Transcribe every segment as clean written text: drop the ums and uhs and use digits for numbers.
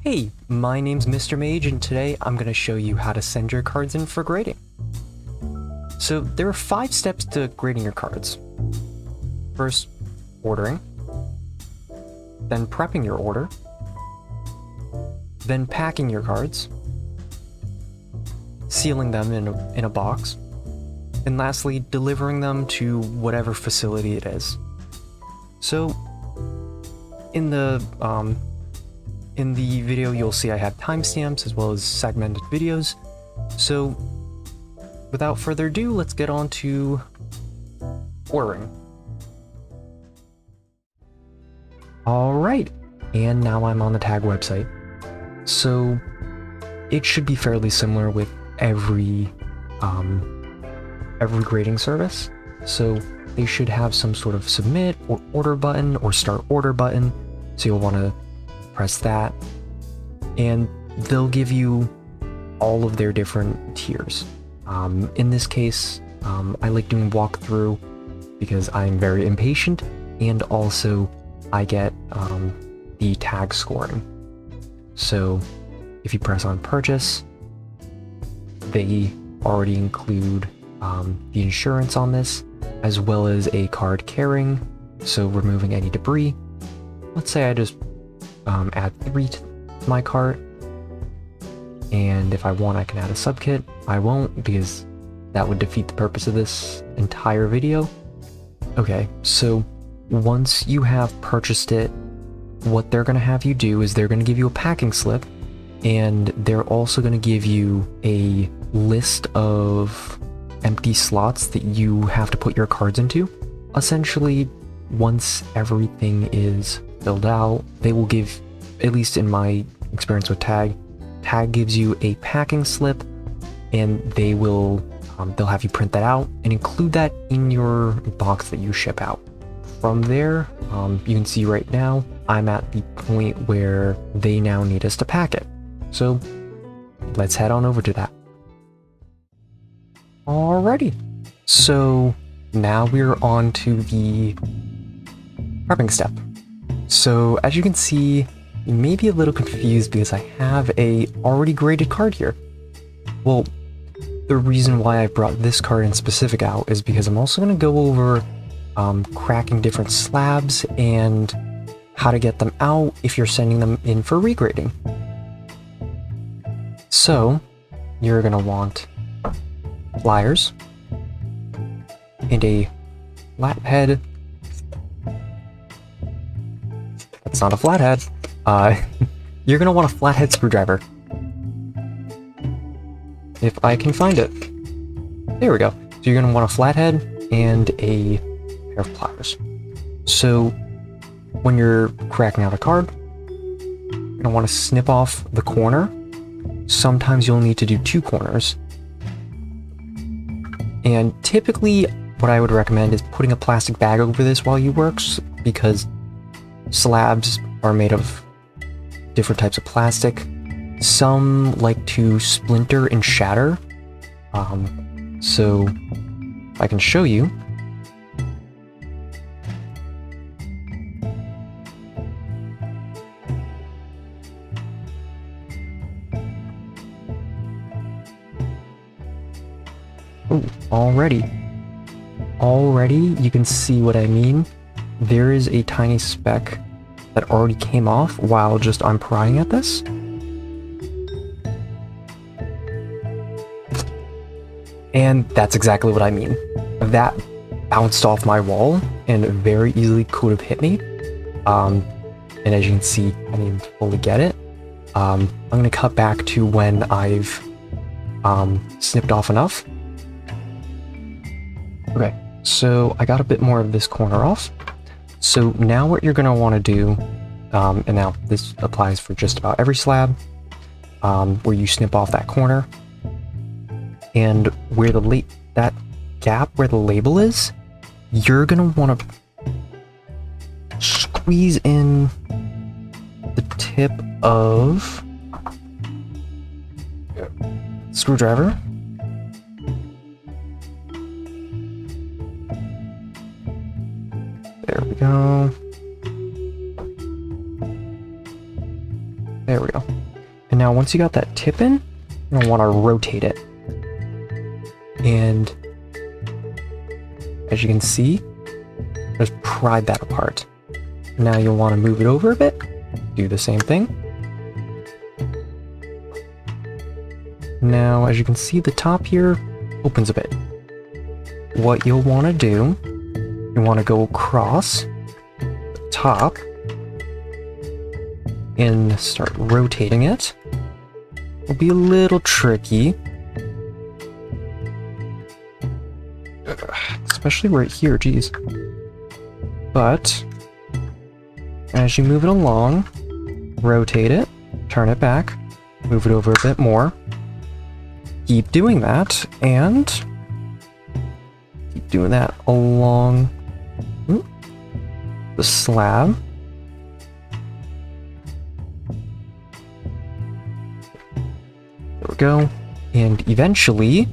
Hey, my name's Mr. Mage, and today I'm going to show you how to send your cards in for grading. So there are 5 steps to grading your cards. First, ordering, then prepping your order, then packing your cards, sealing them in a box, and lastly, delivering them to whatever facility it is. So, in the video, you'll see I have timestamps as well as segmented videos. So, without further ado, let's get on to ordering. Alright, and now I'm on the tag website. So, it should be fairly similar with every grading service. So, they should have some sort of submit or order button or start order button. So you'll want to press that, and they'll give you all of their different tiers. In this case, I like doing walkthrough because I'm very impatient, and also I get the tag scoring. So if you press on purchase, they already include the insurance on this, as well as a card carrying, so removing any debris. Let's say I just add 3 to my cart, and if I want I can add a subkit. I won't, because that would defeat the purpose of this entire video. Okay, so once you have purchased it, what they're going to have you do is they're going to give you a packing slip, and they're also going to give you a list of empty slots that you have to put your cards into. Essentially, once everything is filled out, they will give, at least in my experience with Tag gives you a packing slip, and they will they'll have you print that out and include that in your box that you ship out. From there, you can see right now I'm at the point where they now need us to pack it. So let's head on over to that. Alrighty, so now we're on to the prepping step. So as you can see, you may be a little confused because I have a already graded card here. Well, the reason why I brought this card in specific out is because I'm also going to go over cracking different slabs and how to get them out if you're sending them in for regrading. So you're going to want pliers and a flathead. That's not a flathead. You're gonna want a flathead screwdriver. If I can find it. There we go. So you're gonna want a flathead and a pair of pliers. So when you're cracking out a card, you're gonna want to snip off the corner. Sometimes you'll need to do 2 corners. And typically what I would recommend is putting a plastic bag over this while you work, because slabs are made of different types of plastic. Some like to splinter and shatter. So I can show you. Ooh, already you can see what I mean. There is a tiny speck that already came off while just I'm prying at this. And that's exactly what I mean. That bounced off my wall and very easily could have hit me. And as you can see, I didn't even fully get it. I'm going to cut back to when I've snipped off enough. Okay, so I got a bit more of this corner off. So now what you're going to want to do, and now this applies for just about every slab, where you snip off that corner, and where that gap where the label is, you're going to want to squeeze in the tip of screwdriver. There we go. There we go. And now once you got that tip in, you're gonna wanna rotate it. And as you can see, just pry that apart. Now you'll wanna move it over a bit, do the same thing. Now, as you can see, the top here opens a bit. What you'll wanna do, you wanna go across the top and start rotating it. It'll be a little tricky, especially right here, geez. But as you move it along, rotate it, turn it back, move it over a bit more. Keep doing that, and keep doing that along the slab. There we go. And eventually,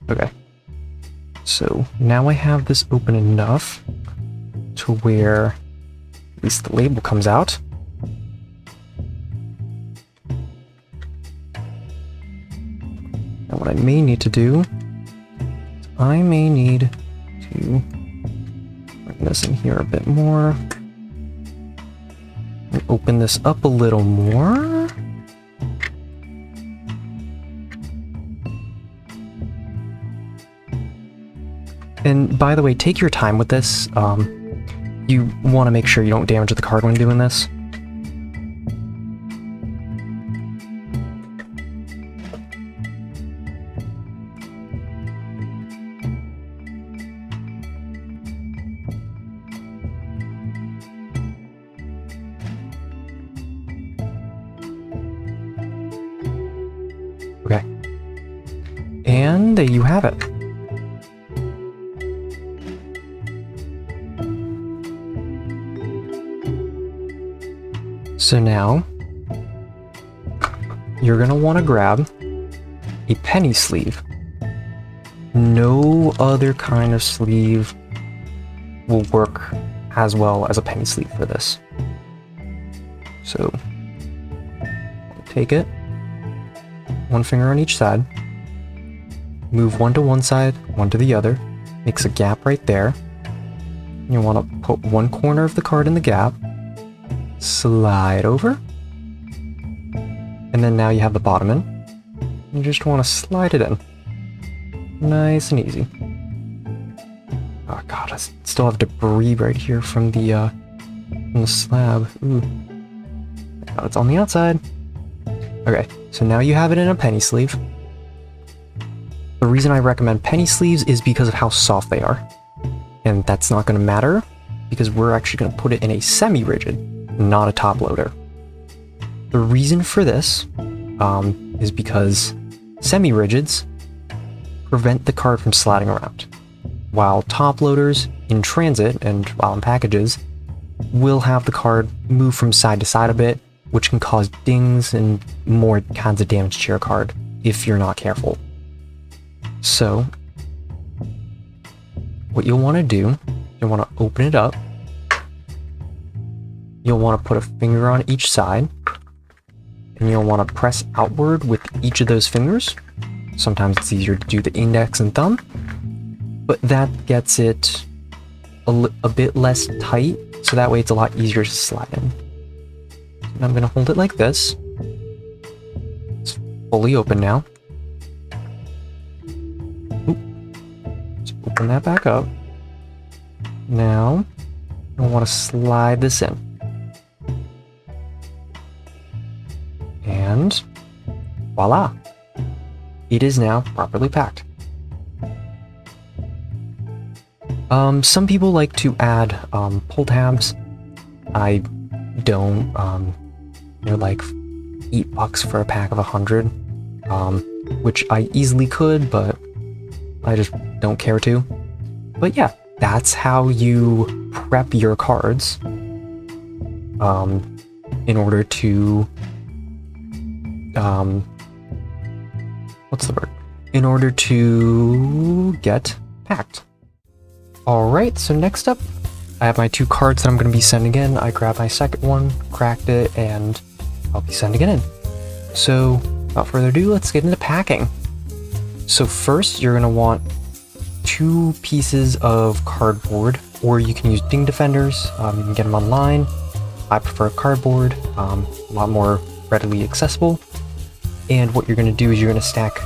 okay. So now I have this open enough to where at least the label comes out. Now what I may need to do is I may need to bring this in here a bit more and open this up a little more. And by the way, take your time with this. You want to make sure you don't damage the card when doing this. Okay. And there you have it. So now, you're gonna want to grab a penny sleeve. No other kind of sleeve will work as well as a penny sleeve for this. So, take it, one finger on each side, move one to one side, one to the other, makes a gap right there. You want to put one corner of the card in the gap, slide over, and then now you have the bottom in. You just want to slide it in. Nice and easy. Oh god, I still have debris right here from the slab. Ooh. Now it's on the outside. Okay, so now you have it in a penny sleeve. The reason I recommend penny sleeves is because of how soft they are. And that's not going to matter, because we're actually going to put it in a semi-rigid, not a top loader. The reason for this is because semi-rigids prevent the card from sliding around, while top loaders in transit and while in packages will have the card move from side to side a bit, which can cause dings and more kinds of damage to your card if you're not careful. So what you'll want to do, you'll want to open it up. You'll want to put a finger on each side, and you'll want to press outward with each of those fingers. Sometimes it's easier to do the index and thumb, but that gets it a bit less tight, so that way it's a lot easier to slide in. And I'm going to hold it like this. It's fully open now. Oop. Let's open that back up. Now, I want to slide this in. And voila! It is now properly packed. Some people like to add pull tabs. I don't. They're like $8 for a pack of 100, which I easily could, but I just don't care to. But yeah, that's how you prep your cards in order to what's the word? In order to get packed. Alright, so next up, I have my 2 cards that I'm going to be sending in. I grabbed my second one, cracked it, and I'll be sending it in. So, without further ado, let's get into packing. So first, you're going to want 2 pieces of cardboard, or you can use ding defenders. You can get them online. I prefer cardboard, a lot more readily accessible. And what you're going to do is you're going to stack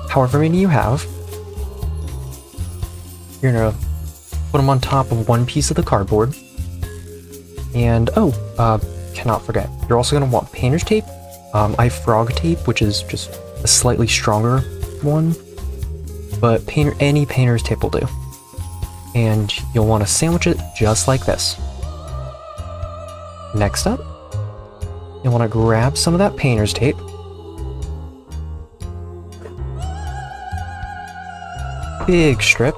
however many you have. You're going to put them on top of one piece of the cardboard. And, cannot forget, you're also going to want painter's tape. I have frog tape, which is just a slightly stronger one, but any painter's tape will do. And you'll want to sandwich it just like this. Next up, you'll want to grab some of that painter's tape. Big strip.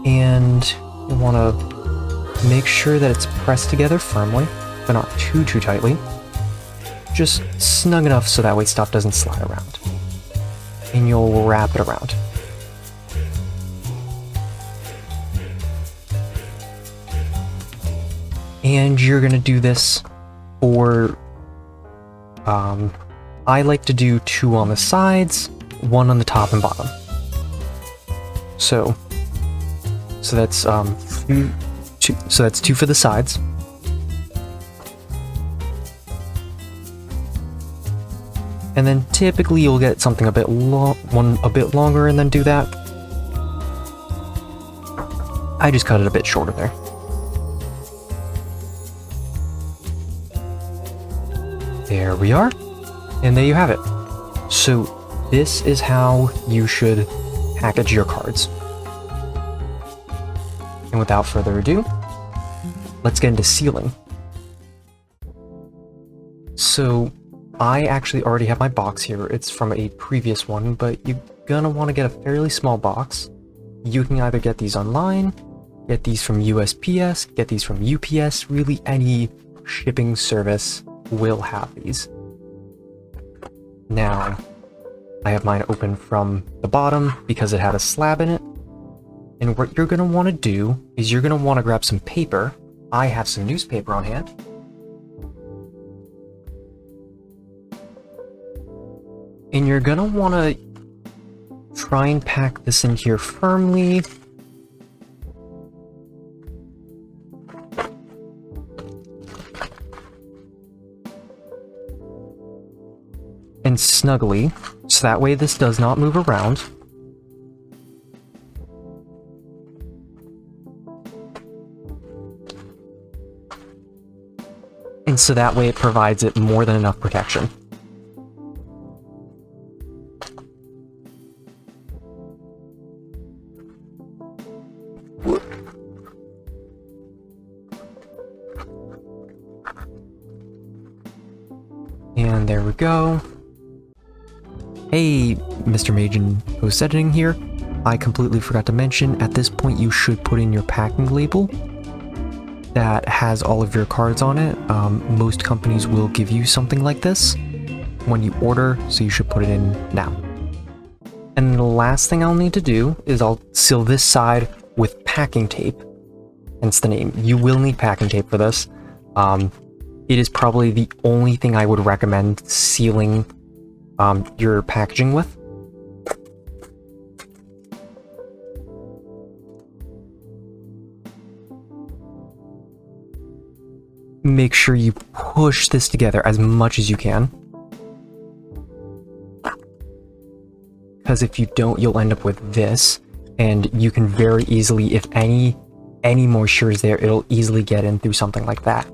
And you want to make sure that it's pressed together firmly, but not too tightly. Just snug enough so that way stuff doesn't slide around. And you'll wrap it around. And you're gonna do this for, I like to do 2 on the sides, 1 on the top and bottom. So that's 2, so that's 2 for the sides. And then typically you'll get something a bit longer and then do that. I just cut it a bit shorter there. There we are. And there you have it. So this is how you should package your cards. And without further ado, let's get into sealing. So I actually already have my box here. It's from a previous one, but you're gonna want to get a fairly small box. You can either get these online, get these from USPS, get these from UPS, really any shipping service will have these. Now, I have mine open from the bottom because it had a slab in it. And what you're gonna want to do is you're gonna want to grab some paper. I have some newspaper on hand. And you're gonna want to try and pack this in here firmly. And snugly, so that way this does not move around. And so that way it provides it more than enough protection. And there we go. Hey, Mr. Majin post editing here. I completely forgot to mention, at this point you should put in your packing label that has all of your cards on it. Most companies will give you something like this when you order, so you should put it in now. And the last thing I'll need to do is I'll seal this side with packing tape, hence the name. You will need packing tape for this. It is probably the only thing I would recommend sealing your packaging with. Make sure you push this together as much as you can. Because if you don't, you'll end up with this, and you can very easily, if any moisture is there, it'll easily get in through something like that.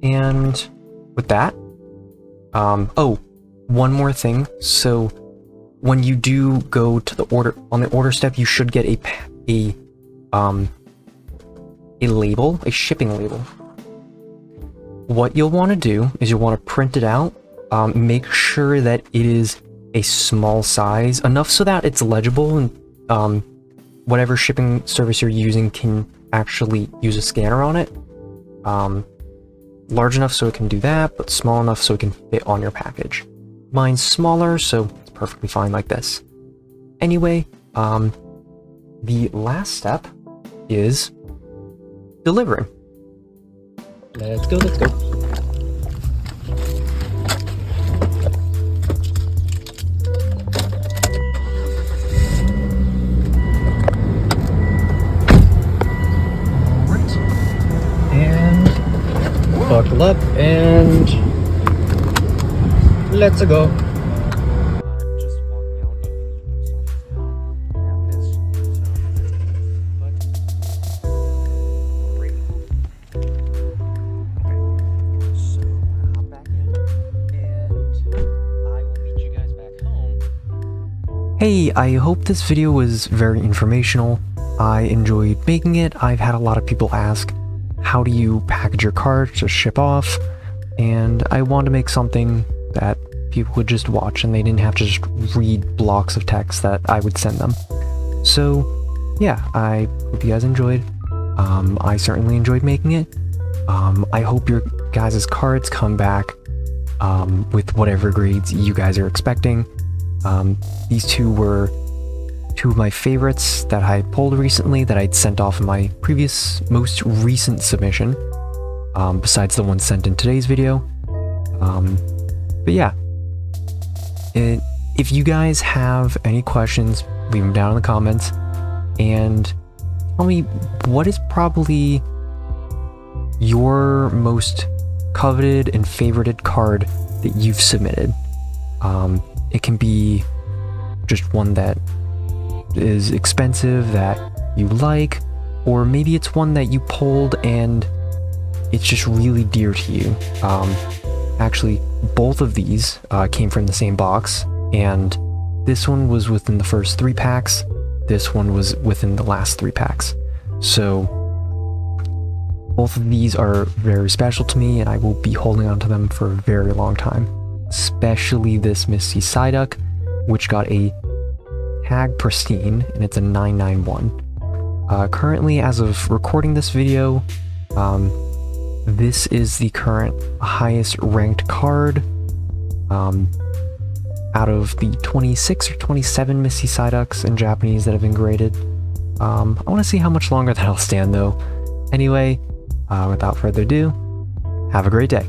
And with that, oh, one more thing. So when you do go to the order, on the order step, you should get a label, a shipping label. What you'll want to do is you'll want to print it out, make sure that it is a small size, enough so that it's legible and whatever shipping service you're using can actually use a scanner on it. Large enough so it can do that, but small enough so it can fit on your package. Mine's smaller, so it's perfectly fine like this. Anyway, the last step is delivering. Let's go, let's go. Alright. And buckle up and let's go. Hey, I hope this video was very informational. I enjoyed making it. I've had a lot of people ask, how do you package your card to ship off? And I wanted to make something that people would just watch and they didn't have to just read blocks of text that I would send them. So yeah, I hope you guys enjoyed. I certainly enjoyed making it. I hope your guys' cards come back with whatever grades you guys are expecting. These two were two of my favorites that I pulled recently that I'd sent off in my previous, most recent submission, besides the one sent in today's video. But yeah, if you guys have any questions, leave them down in the comments, and tell me what is probably your most coveted and favorited card that you've submitted. It can be just one that is expensive that you like, or maybe it's one that you pulled and it's just really dear to you. Actually, both of these came from the same box, and this one was within the first 3 packs, this one was within the last 3 packs. So both of these are very special to me, and I will be holding on to them for a very long time. Especially this Misty Psyduck, which got a tag pristine, and it's a 991. Currently, as of recording this video, this is the current highest ranked card out of the 26 or 27 Misty Psyducks in Japanese that have been graded. I want to see how much longer that'll stand though. Anyway, without further ado, have a great day.